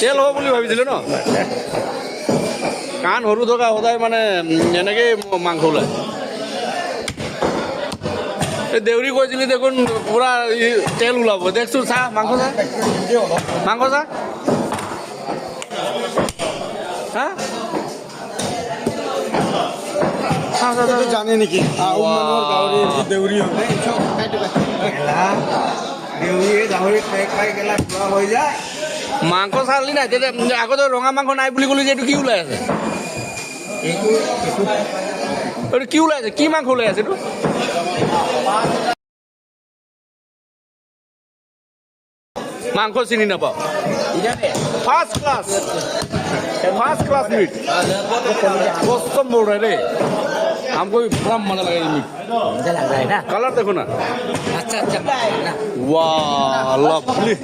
তেল হ'ব বুলি ভাবিছিলে ন কাণ সৰু থকা সদায় মানে এনেকেই মাংস ওলায় এই দেউৰী কৈছিলি দেখোন পুৰা তেল ওলাব দেখছোন চা মাংস চা হা জানে নেকি গাহৰি দেউৰী গাহৰি খাই খাই গেলা খোৱা হৈ যায় মাংস চালি নাই তেতিয়া আগতে ৰঙা মাংস নাই বুলি ক'লি যে এইটো কি ওলাই আছে এইটো কি ওলাই আছে কি মাংস ওলাই আছে এইটো মাংস চিনি নাপাওঁ ফাৰ্ষ্ট क्लास मीट कस्टम बोल रहे रे हमको भी बड़ा मजा लगा ये मीट मजा लग रहा है ना कलर देखो ना अच्छा अच्छा ना वाह लवली